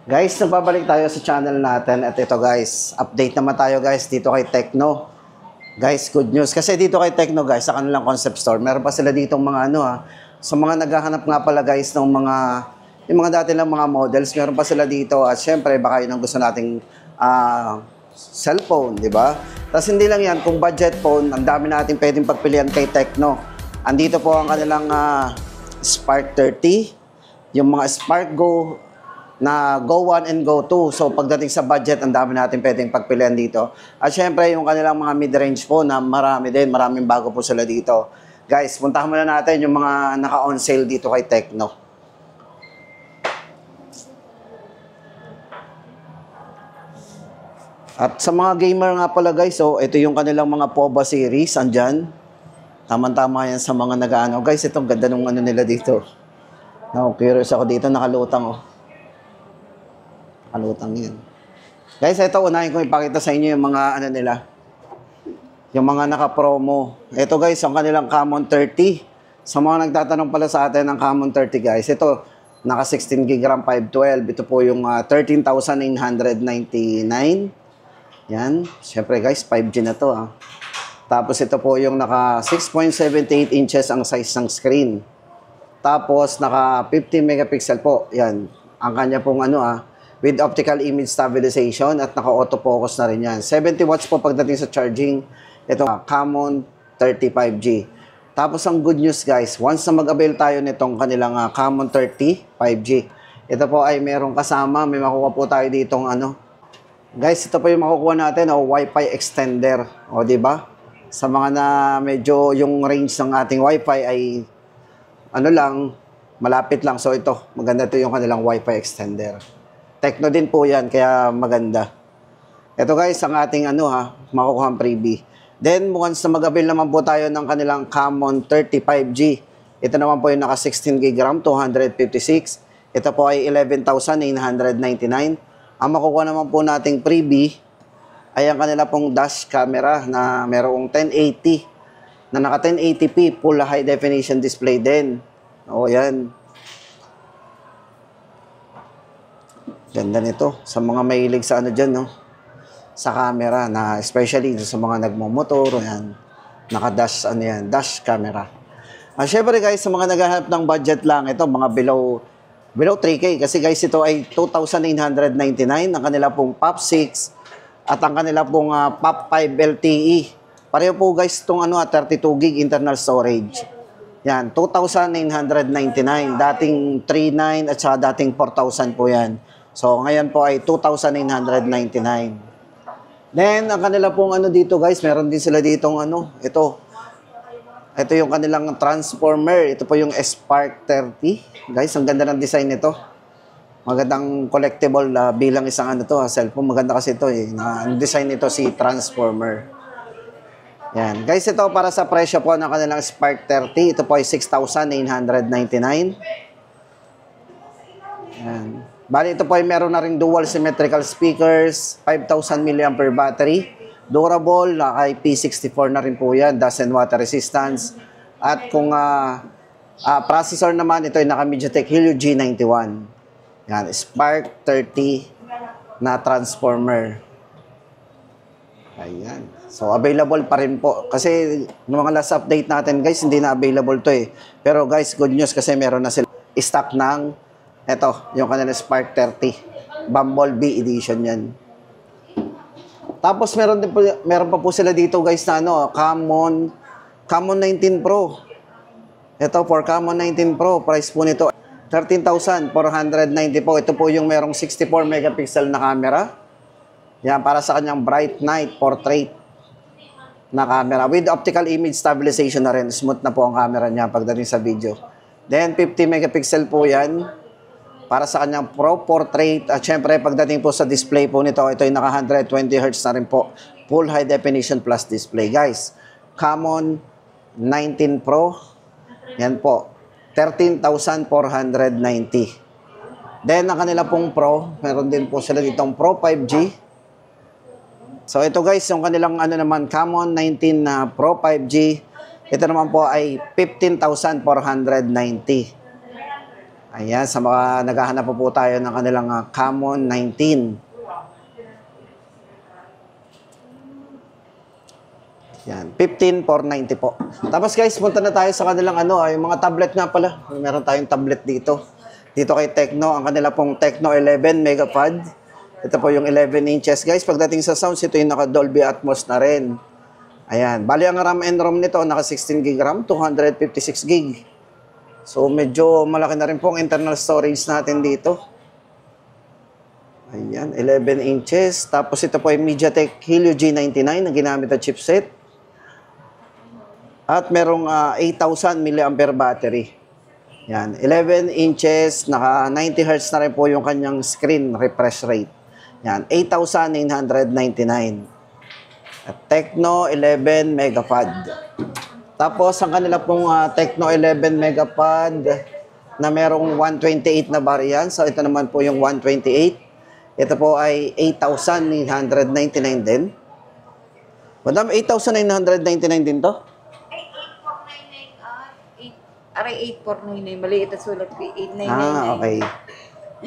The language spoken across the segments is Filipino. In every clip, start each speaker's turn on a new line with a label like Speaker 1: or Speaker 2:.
Speaker 1: Guys, nababalik tayo sa channel natin at ito guys, update naman tayo guys dito kay Tecno. Guys, good news kasi dito kay Tecno guys, sa kanilang concept store, meron pa sila ditong mga sa mga naghahanap nga pala guys ng yung mga dati lang mga models, meron pa sila dito at syempre baka yun ang gusto nating cellphone, di ba? Tapos hindi lang yan, kung budget phone, ang dami natin pwedeng pagpilian kay Tecno. Andito po ang kanilang Spark 30, yung mga Spark Go, na Go 1 and Go 2. So pagdating sa budget, ang dami natin pwedeng pagpilian dito. At syempre, yung kanilang mga mid-range po na marami din, maraming bago po sila dito. Guys, puntahan muna natin yung mga naka-on sale dito kay Tecno. At sa mga gamer nga pala guys, so ito yung kanilang mga POBA series, andyan. Tama-tama yan sa mga nag-ano. Guys, itong ganda nung nila dito. No, curious ako dito, nakalutang Kalutang yun. Guys, ito unahin ko ipakita sa inyo yung mga nila. Yung mga naka-promo. Ito guys, ang kanilang Camon 30. Sa mga nagtatanong pala sa atin ng Camon 30 guys, ito naka 16 GB RAM 512. Ito po yung 13,999. Yan. Siyempre guys, 5G na to Tapos ito po yung naka 6.78 inches ang size ng screen. Tapos naka 50 megapixel po. Yan. Ang kanya pong with optical image stabilization at naka-autofocus na rin yan. 70 watts po pagdating sa charging. Ito, Camon 35G. Tapos ang good news guys, once na mag-avail tayo nitong kanilang Camon 30 5G, ito po ay merong kasama, may makukuha po tayo ditong Guys, ito po yung makukuha natin, Wi-Fi extender. O, di ba? Sa mga na medyo yung range ng ating Wi-Fi ay malapit lang. So ito, maganda ito yung kanilang Wi-Fi extender. Tecno din po yan, kaya maganda. Ito guys, ang ating makukuha freebie. Then, once na mag-avail naman po tayo ng kanilang Camon 35G. Ito naman po yung naka 16 GB RAM, 256. Ito po ay 11,999. Ang makukuha naman po nating freebie ay ang kanila pong dash camera na merong 1080 na naka 1080p full high definition display din. O yan. Ganda nito. Sa mga mahilig sa dyan, sa camera, na especially sa mga nagmumotor, yan. Naka-dash, dash camera. Syempre guys, sa mga naghahanap ng budget lang, ito, mga below 3K. Kasi guys, ito ay 2,999 ang kanila pong POP 6 at ang kanila pong POP 5 LTE. Pareho po guys, itong 32 gig internal storage. Yan, 2,999. Dating 3,900 at saka dating 4,000 po yan. So, ngayon po ay 2,999. Then, ang kanila pong dito guys, meron din sila ditong ito. Ito yung kanilang transformer. Ito po yung Spark 30. Guys, ang ganda ng design nito. Magandang collectible bilang isang cellphone. Maganda kasi ito ang design nito si transformer. Yan. Guys, ito para sa presyo po ng kanilang Spark 30. Ito po ay 6,999. Yan. Bali, ito po ay meron na ring dual symmetrical speakers, 5,000 mAh battery, durable, IP64 na rin po yan, dust and water resistance. At kung processor naman, ito ay naka MediaTek Helio G91. Yan, Spark 30 na transformer. Ayan. So, available pa rin po. Kasi, ng mga last update natin, guys, hindi na available to Pero guys, good news kasi meron na sila stock ng ito, yung kanilang Spark 30. Bumblebee edition yan. Tapos meron pa po sila dito guys na Camon 19 Pro. Ito for Camon 19 Pro, price po nito 13,490 po. Ito po yung merong 64 megapixel na camera. Yan, para sa kanyang bright night portrait na camera. With optical image stabilization na rin. Smooth na po ang camera niya pagdating sa video. Then 50 megapixel po yan. Para sa kanyang Pro Portrait. At syempre, pagdating po sa display po nito, ito ay naka 120 Hz na rin po. Full High Definition Plus display. Guys, Camon 19 Pro. Yan po. 13,490. Then, ang kanila pong Pro, meron din po sila ditong Pro 5G. So, ito guys, yung kanilang Camon 19 na Pro 5G. Ito naman po ay 15,490. Ayan, sa mga naghahanap po tayo ng kanilang Camon 19. Yan, 15,490 po. Tapos guys, punta na tayo sa kanilang yung mga tablet nga pala. Meron tayong tablet dito. Dito kay Tecno, ang kanila pong Tecno 11 Megapad. Ito po yung 11 inches. Guys, pagdating sa sounds, ito yung naka Dolby Atmos na rin. Ayan, bali ang RAM and ROM nito, naka 16 GB RAM, 256 GB. So, medyo malaki na rin po ang internal storage natin dito. Ayan, 11 inches. Tapos ito po yung MediaTek Helio G99 na ginamit na chipset. At merong 8,000 mAh battery. Yan, 11 inches, naka 90 Hz na rin po yung kanyang screen refresh rate. Yan, 8,999. At Tecno 11 Megapad. Tapos, ang kanila pong Tecno 11 Megapad na merong 128 na variant. So, ito naman po yung 128. Ito po ay 8,999 din. Madam, 8,999 din to?
Speaker 2: Aray, 8,499. Maliit at sulat ko. 8,999.
Speaker 1: Okay.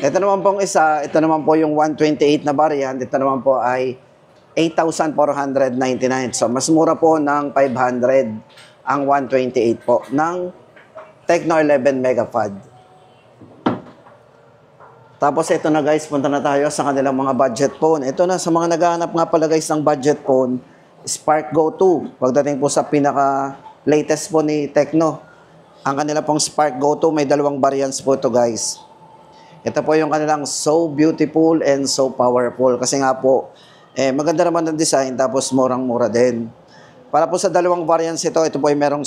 Speaker 1: Ito naman pong isa, ito naman po yung 128 na variant. Ito naman po ay 8,499. So, mas mura po ng 500 ang 128 po ng Tecno 11 Megapad. Tapos ito na guys, punta na tayo sa kanilang mga budget phone. Ito na, sa mga naghahanap nga pala guys ng budget phone, Spark Go 2. Pagdating po sa pinaka-latest po ni Tecno, ang kanila pong Spark Go 2, may dalawang variants po ito guys. Ito po yung kanilang So Beautiful and So Powerful. Kasi nga po, maganda naman ang design, tapos murang-mura din. Para po sa dalawang variants ito, ito po ay merong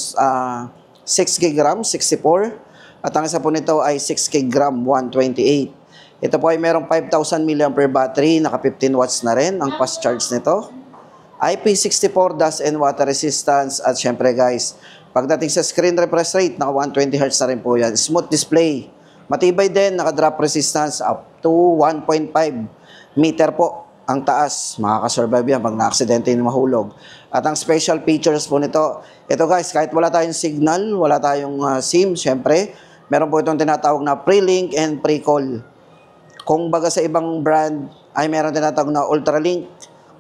Speaker 1: 6GB RAM, 64. At ang isa po nito ay 6GB RAM, 128. Ito po ay merong 5,000 mAh battery, naka 15 watts na rin ang fast charge nito. IP64 dust and water resistance. At syempre guys, pagdating sa screen refresh rate, naka 120 Hz na rin po yan. Smooth display. Matibay din, naka drop resistance up to 1.5 meter po ang taas. Makakasurvive yan pag na-aksidente yung mahulog. At ang special features po nito, ito guys, kahit wala tayong signal, wala tayong SIM, syempre, meron po itong tinatawag na pre-link and pre-call. Kung baga sa ibang brand, ay meron tinatawag na Ultralink,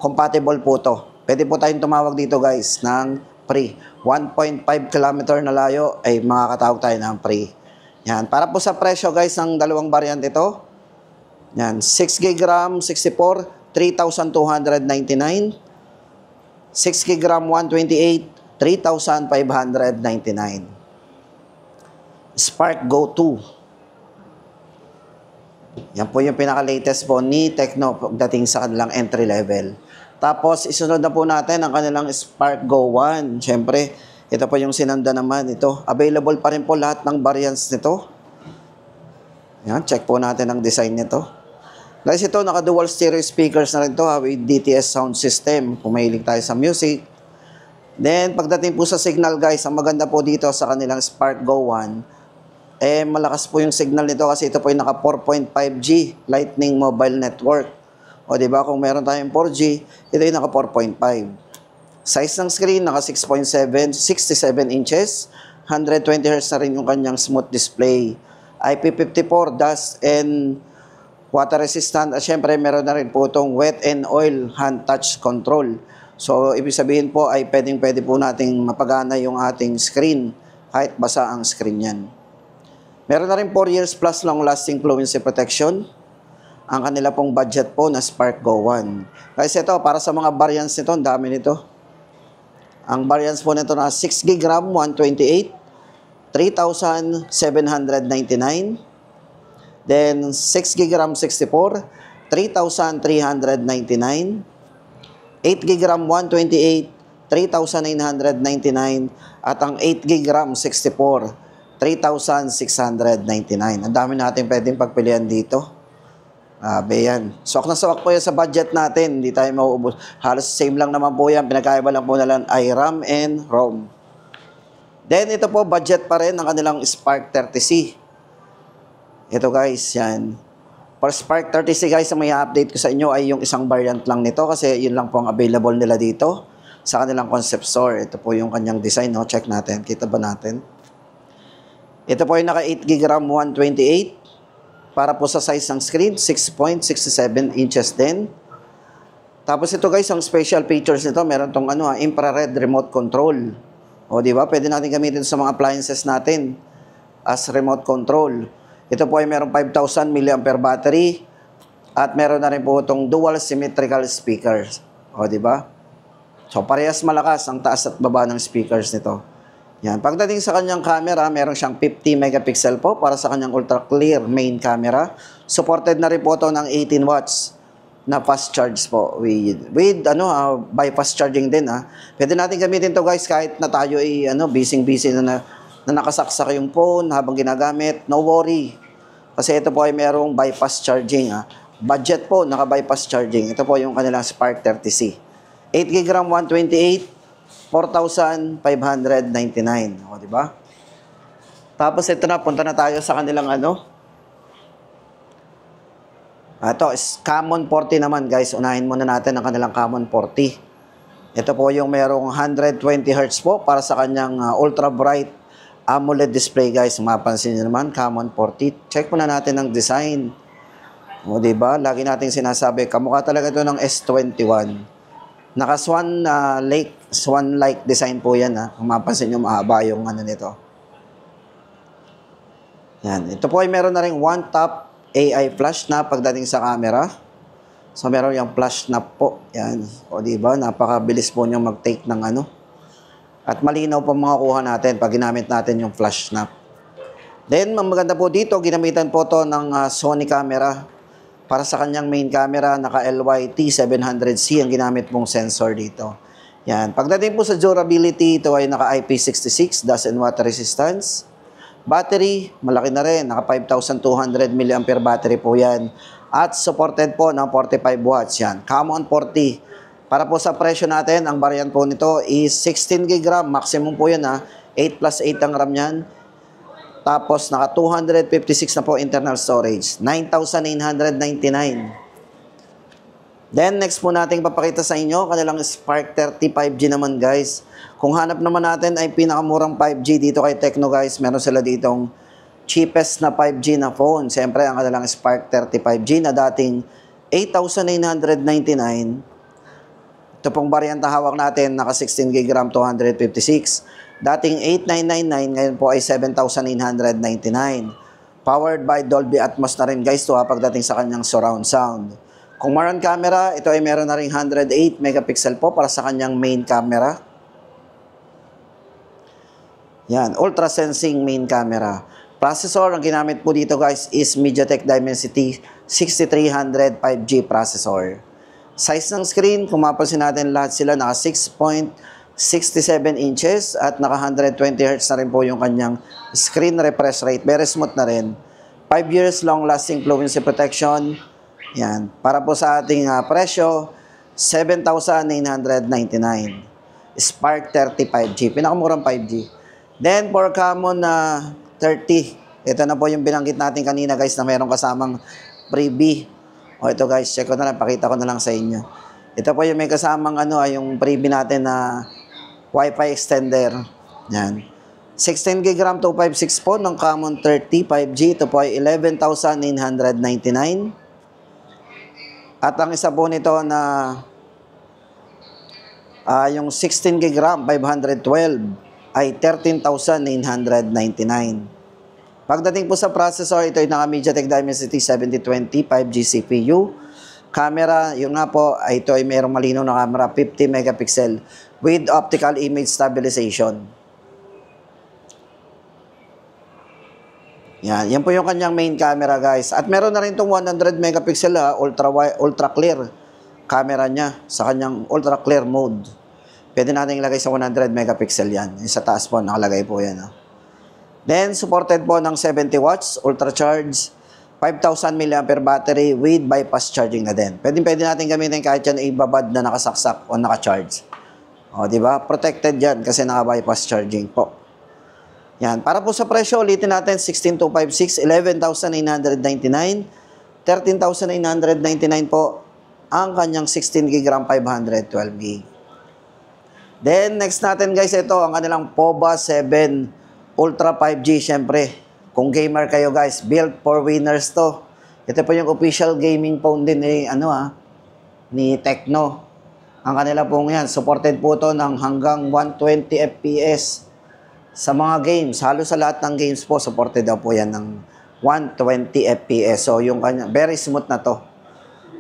Speaker 1: compatible po to. Pwede po tayong tumawag dito guys ng free. 1.5 km na layo ay makakatawag tayo ng free. Yan. Para po sa presyo guys ng dalawang variant ito. Yan. 6GB RAM 64, 3,299. 6GB RAM 128, 3,599. Spark Go 2. Yan po yung pinaka-latest po ni Tecno pagdating sa kanilang entry level. Tapos, isunod na po natin ang kanilang Spark Go 1. Siyempre, ito po yung sinanda naman. Ito, available pa rin po lahat ng variants nito. Yan, check po natin ang design nito. Guys, ito, naka-dual stereo speakers na rin ito with DTS sound system. Kung mahilig tayo sa music. Then, pagdating po sa signal guys, ang maganda po dito sa kanilang Spark Go 1, malakas po yung signal nito kasi ito po yung naka 4.5G Lightning Mobile Network. O diba, kung meron tayong 4G, ito yung naka 4.5. Size ng screen, naka 6.7, 67 inches. 120 Hz na rin yung kanyang smooth display. IP54 dust and water resistant. At syempre, meron na rin po itong wet and oil hand touch control. So, ibig sabihin po ay pwede po nating mapagana yung ating screen kahit basa ang screen yan. Meron na rin 4 years plus long-lasting fluency protection. Ang kanila pong budget po na Spark Go 1. Kasi ito, para sa mga variants nito, ang dami nito. Ang variants po nito na 6GB RAM 128, 3,799. Then 6GB RAM 64, 3,399. 8GB RAM 128, 3,999. At ang 8GB RAM 64, 3,699. Ang dami natin pwedeng pagpilian dito. Yan. Swak na swak po yan sa budget natin. Hindi tayo mauubos. Halos same lang naman po yan. Pinakaiba lang po nalang ay RAM and ROM. Then ito po, budget pa rin ng kanilang Spark 30C. Ito guys, yan. For Spark 30C guys, ang may update ko sa inyo ay yung isang variant lang nito kasi yun lang po ang available nila dito sa kanilang concept store. Ito po yung kanyang design. No? Check natin. Kita ba natin? Ito po ay naka 8 GB RAM 128. Para po sa size ng screen, 6.67 inches din. Tapos ito guys, ang special features nito, meron tong infrared remote control. O di ba? Pwede natin gamitin sa mga appliances natin as remote control. Ito po ay meron 5,000 mAh battery at meron na rin po itong dual symmetrical speakers. O di ba? So parehas malakas ang taas at baba ng speakers nito. Yan. Pagdating sa kanyang camera, meron siyang 50 megapixel po para sa kanyang ultra clear main camera. Supported na rin po ito ng 18 watts na fast charge po with bypass charging din ha. Pwede natin gamitin to guys kahit na tayo ay busy na nakasaksak yung phone habang ginagamit, no worry. Kasi ito po ay merong bypass charging ha. Budget po, naka-bypass charging. Ito po yung kanilang Spark 30C. 8 GB RAM 128, 4,599. O, di ba? Tapos ito na, punta na tayo sa kanilang Ito is Common 40 naman guys. Unahin muna natin ang kanilang Common 40. Ito po yung merong 120 Hz po para sa kanyang ultra bright AMOLED display guys. Mapansin niyo naman, Common 40. Check muna natin ang design. O, di ba? Lagi nating sinasabi, kamukha talaga ito ng S21. Naka swan-like design po yan ha. Kung mapansin nyo, mahaba yung nito. Yan. Ito po ay meron na rin one-tap AI flash na pagdating sa camera. So, meron yung flash snap po. Yan. O, diba? Napakabilis po nyo mag-take ng At malinaw po makakuha natin pag ginamit natin yung flash snap. Then, maganda po dito, ginamitan po to ng Sony camera. Para sa kanyang main camera, naka LYT700C ang ginamit mong sensor dito. Yan. Pagdating po sa durability, ito ay naka IP66, dust and water resistance. Battery, malaki na rin. Naka 5,200 mAh battery po yan. At supported po ng 45 watts yan. Common 40. Para po sa presyo natin, ang variant po nito is 16 GB RAM. Maximum po yan ha. 8 plus 8 ang RAM yan. Tapos, naka 256 na po internal storage. 9,999. Then, next po natin papakita sa inyo, kanilang Spark 30 5G naman guys. Kung hanap naman natin ay pinakamurang 5G dito kay Tecno guys, meron sila ditong cheapest na 5G na phone. Siyempre, ang kanilang Spark 30 5G na dating 8,999. Ito pong variant na hawak natin, naka 16 GB RAM 256. Dating 8,999, ngayon po ay 7,999. Powered by Dolby Atmos na rin guys to pagdating sa kanyang surround sound. Kung meron camera, ito ay meron na rin 108 megapixel po para sa kanyang main camera. Yan, ultra sensing main camera. Processor, ang ginamit po dito guys is MediaTek Dimensity 6300 5G processor. Size ng screen, kung mapansin natin lahat sila, naka 6.67 inches at naka 120 Hz na rin po yung kanyang screen refresh rate. Very smooth na rin. 5 years long-lasting fluency protection. Yan. Para po sa ating presyo, 7,999. Spark 30 5G. Pinakamurang 5G. Then, for common 30. Ito na po yung binanggit natin kanina guys na mayroong kasamang freebie. O ito guys, check ko na lang. Pakita ko na lang sa inyo. Ito po yung may kasamang yung freebie natin na Wi-Fi extender. Yan. 16 GB RAM 256 po ng common 30 5G. Ito po ay 11,999. At ang isa po nito na yung 16 GB RAM 512 ay 13,999. Pagdating po sa processor, ito ay naka MediaTek Dimensity 7020 5G CPU. Camera, yun nga po, ito ay mayroong malinaw na camera, 50 megapixel with optical image stabilization. Yan po yung kanyang main camera guys. At meron na rin itong 100 megapixel ultra clear camera niya sa kanyang ultra clear mode. Pwede natin ilagay sa 100 megapixel yan. Yung sa taas po, nakalagay po yan. Then, supported po ng 70 watts, ultra charge, 5,000 mAh battery with bypass charging na din. Pwede natin gamitin kahit yan ibabad na nakasaksak o nakacharge. O, di ba? Protected yan kasi naka-bypass charging po. Yan. Para po sa presyo, ulitin natin, 16,256, 11,999, 13,999 po ang kanyang 16 GB RAM 512 GB. Then, next natin guys, ito ang kanilang POBA 7 Ultra 5G, syempre. Kung gamer kayo guys, built for winners to. Ito po yung official gaming phone din ni Tecno. Ang kanila pong yan, supported po to ng hanggang 120 FPS sa mga games. Halos sa lahat ng games po, supported daw po yan ng 120 FPS. So, yung kanya, very smooth na to.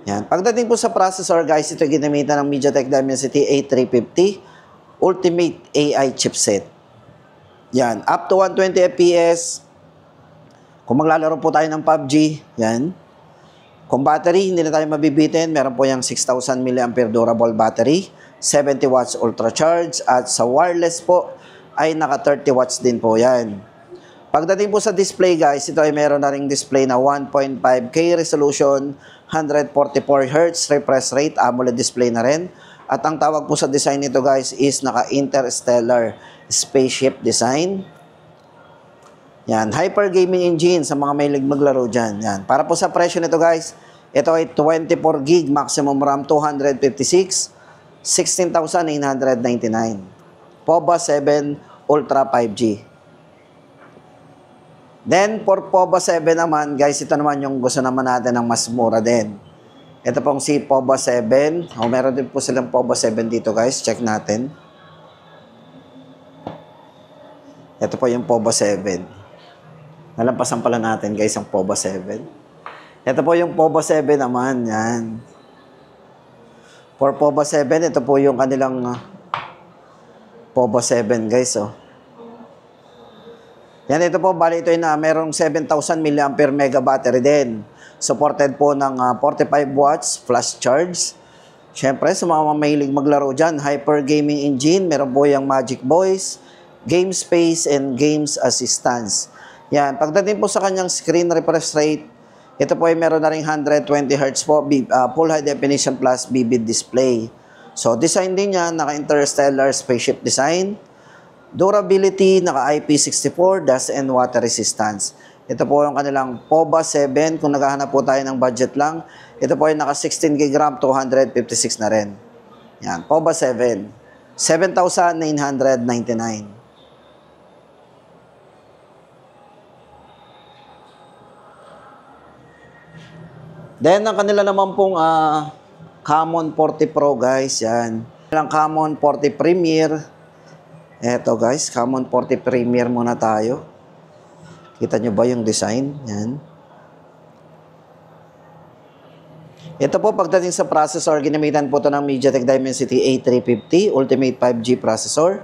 Speaker 1: Yan. Pagdating po sa processor, guys, ito ginamitan ng MediaTek Dimensity 8350 Ultimate AI chipset. Yan. Up to 120 FPS. Kung maglalaro po tayo ng PUBG, yan. Kung battery, hindi na tayo mabibitin. Meron po yung 6,000 mAh durable battery, 70 watts ultra charge, at sa wireless po ay naka 30 watts din po yan. Pagdating po sa display guys, ito ay meron na ring display na 1.5K resolution, 144Hz refresh rate, AMOLED display na rin. At ang tawag po sa design nito guys is naka-interstellar spaceship design. Yan, Hyper Gaming Engine sa mga mahilig maglaro dyan. Yan. Para po sa presyo nito guys, ito ay 24 GB maximum RAM 256, 16,999. POBA 7 Ultra 5G. Then, for POBA 7 naman, guys, ito naman yung gusto naman natin ng mas mura din. Ito pong si POBA 7. Meron din po silang POBA 7 dito guys. Check natin. Ito po yung POBA 7. Nalampasan pala natin guys ang POBA 7. Ito po yung POBA 7 naman. Yan. For POBA 7, ito po yung kanilang POBA 7 guys. Yan, ito po. Bali ito ay na merong 7,000 mAh mega battery din. Supported po ng 45 watts flash charge. Siyempre, sa mga mahilig maglaro dyan, Hyper Gaming Engine. Meron po yung Magic Voice, Game Space, and Games Assistance. Yan, pagdating po sa kanyang screen refresh rate, ito po ay meron na rin 120 Hz po, Full High Definition Plus vivid display. So, design din yan, naka-interstellar spaceship design. Durability, naka-IP64, dust and water resistance. Ito po yung kanilang POBA 7. Kung naghahanap po tayo ng budget lang, ito po ay naka-16 GB RAM, 256 na rin. Yan, POBA 7. 7,999. Then, ang kanila naman pong Camon 40 Pro, guys. Yan. Ang Camon 40 Premier. Eto, guys. Camon 40 Premier muna tayo. Kita nyo ba yung design? Yan. Ito po, pagdating sa processor, ginamitan po ito ng MediaTek Dimensity 8350 Ultimate 5G processor.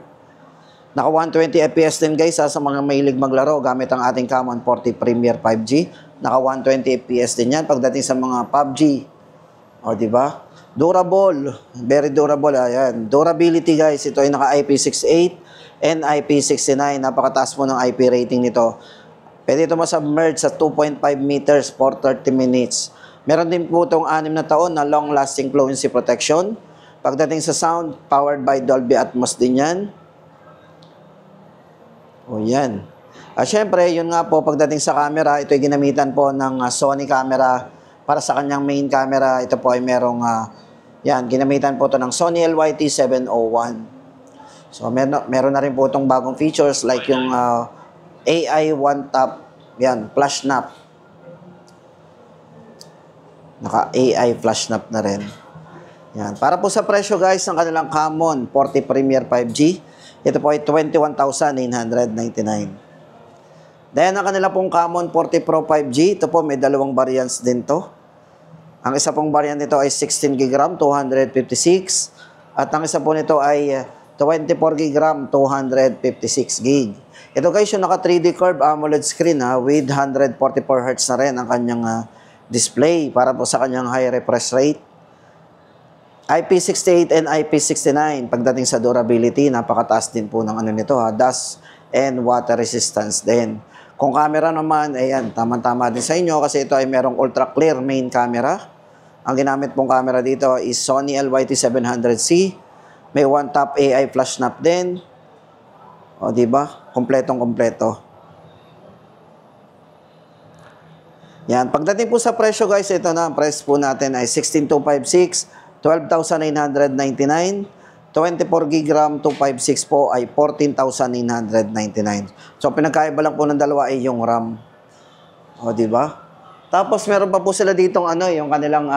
Speaker 1: Naka 120 FPS din, guys, sa mga mahilig maglaro gamit ang ating Camon 40 Premier 5G. Naka 120 FPS din yan pagdating sa mga PUBG. O, diba? Durable. Very durable. Ayan. Durability, guys. Ito ay naka IP68 and IP69. Napakataas mo ng IP rating nito. Pwede ito masubmerge sa 2.5 meters for 30 minutes. Meron din po itong 6 na taon na long-lasting fluency protection. Pagdating sa sound, powered by Dolby Atmos din yan. O, yan. Siyempre, yun nga po, pagdating sa camera, ito ay ginamitan po ng Sony camera para sa kanyang main camera. Ito po ay merong, ginamitan po ito ng Sony LYT 701. So, meron na rin po itong bagong features like yung AI One Tap, yan, flash snap. Naka-AI flash snap na rin. Yan. Para po sa presyo guys, ng kanilang Camon 40 Premier 5G, ito po ay 21,999. Then, ang kanila pong Camon 40 Pro 5G, ito po may dalawang variants din to. Ang isa pong variant nito ay 16 GB RAM, 256. At ang isa po nito ay 24 GB RAM, 256 GB. Ito guys, yung naka 3D curve AMOLED screen with 144 Hz na rin ang kanyang display para po sa kanyang high refresh rate. IP68 and IP69. Pagdating sa durability, napakataas din po ng nito dust and water resistance din. Kung camera naman, ayan, tama-tama din sa inyo kasi ito ay merong ultra clear main camera. Ang ginamit pong camera dito is Sony LYT 700C. May one tap AI flash snap din. O, diba? Kompletong-kompleto. Yan. Pagdating po sa presyo guys, ito na, ang price po natin ay 16,256, 12,999. 24 gig RAM 256 po ay 14,999. So pinagkaiba lang po ng dalawa ay yung RAM. O, di ba? Tapos meron pa po sila ditong ano, yung kanilang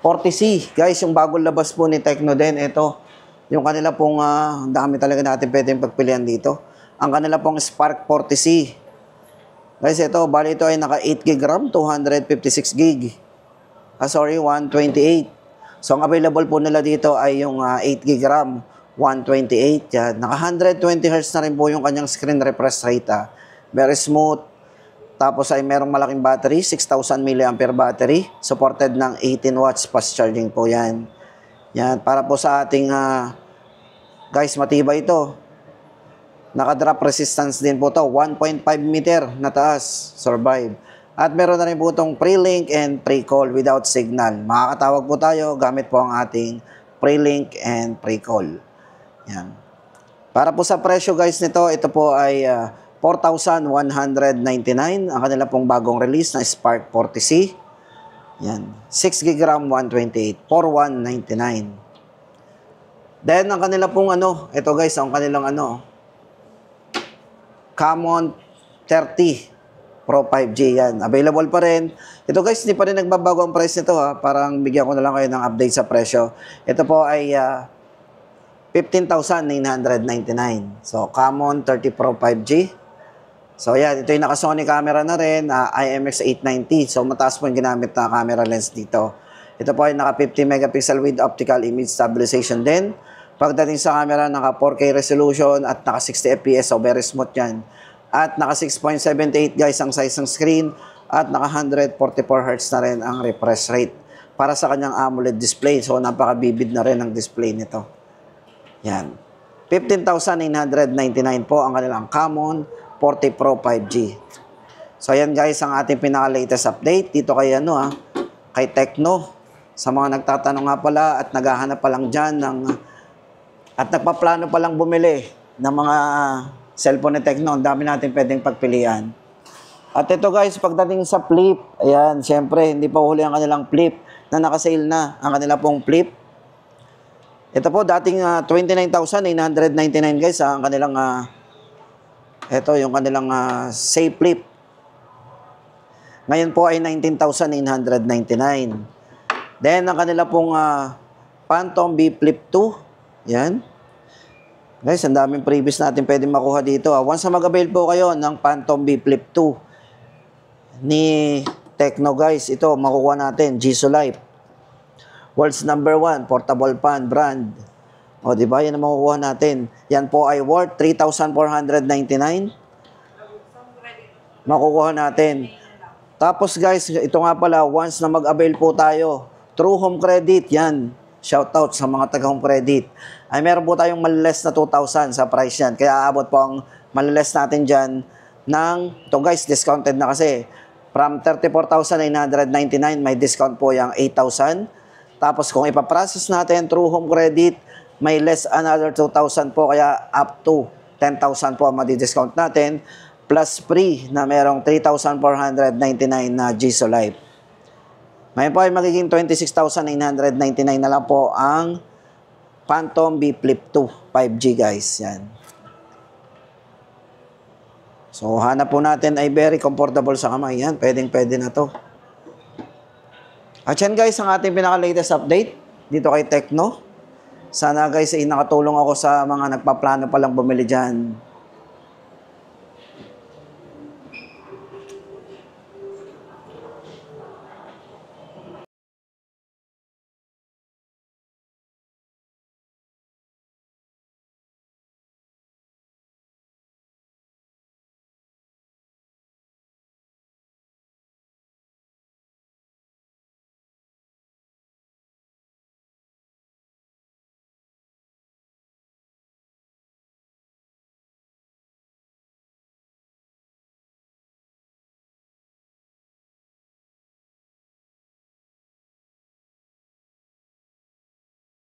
Speaker 1: 40C. Guys, yung bagong labas po ni Tecno din, ito. Yung kanila pong, ang dami talaga natin pwedeng pagpilian dito. Ang kanila pong Spark 40C. Guys, ito, bali ito ay naka 8 gig RAM, 256 gig. 128. So, ang available po nila dito ay yung 8 gig RAM, 128. Yan. Naka 120 Hz na rin po yung kanyang screen refresh rate. Very smooth. Tapos ay merong malaking battery, 6,000 mAh battery. Supported ng 18 watts fast charging po yan. Yan. Para po sa ating, guys, matibay ito. Naka-drop resistance din po to 1.5 meter na taas. Survive. At meron na rin po itong pre-link and pre-call without signal. Makakatawag po tayo gamit po ang ating pre-link and pre-call. Yan. Para po sa presyo guys nito, ito po ay 4,199. Ang kanila pong bagong release na Spark 40C. Yan. 6 gig RAM, 128. 4,199. Then, ang kanila pong ito guys, ang kanilang Camon 30. Pro 5G yan. Available pa rin. Ito guys, hindi pa rin nagbabago ang price nito ha. Parang bigyan ko na lang kayo ng update sa presyo. Ito po ay 15,999. So, Camon 30 Pro 5G. So, yan. Ito yung naka-Sony camera na rin. IMX890. So, mataas po yung ginamit na camera lens dito. Ito po ay naka 50 megapixel with optical image stabilization din. Pagdating sa camera, naka 4K resolution at naka 60 FPS. So, very smooth yan. At naka 6.78 guys ang size ng screen at naka 144 Hz na rin ang refresh rate para sa kanyang AMOLED display. So napaka-vivid na rin ang display nito. Yan. 15,999 po ang kanilang Camon 40 Pro 5G. So ayan guys ang ating pinaka-latest update dito kay kay Tecno. Sa mga nagtatanong nga pala at naghahanap pa lang dyan at nagpaplano pa lang bumili ng mga cellphone ni Tecno, ang dami natin pwedeng pagpilian. At ito guys, pagdating sa flip, ayan, syempre, hindi pa huli ang kanilang flip na nakasale na. Ang kanila pong flip. Ito po, dating 29,999 guys, ang kanilang, ito, yung kanilang Safe Flip. Ngayon po ay 19,999. Then, ang kanila pong Phantom B Flip 2. Yan. Guys, ang daming previous natin pwedeng makuha dito. Once na mag-avail po kayo ng Phantom B Flip 2 ni Tecno guys, ito makukuha natin, Jisoo Life. World's #1 portable fan brand. O, di ba? Yan ang makukuha natin. Yan po ay worth 3,499. Makukuha natin. Tapos guys, ito nga pala, once na mag-avail po tayo, True Home Credit, yan. Shoutout sa mga taga-home credit. Ay meron po tayong maliles na 2,000 sa price yan. Kaya aabot po ang maliles natin dyan ng, ito guys, discounted na kasi. From 34,999, may discount po yung 8,000. Tapos kung ipaprocess natin through home credit, may less another 2,000 po. Kaya up to 10,000 po ang madi-discount natin. Plus free na merong 3,499 na Jisoo Life. Ngayon po ay magiging 26,999 na lang po ang Phantom B Flip 2 5G guys. Yan. So hanap po natin ay very comfortable sa kamay. Yan, pwedeng-pwede na to. At yan guys ang ating pinaka-latest update dito kay Tecno. Sana guys ay nakatulong ako sa mga nagpaplano palang bumili dyan.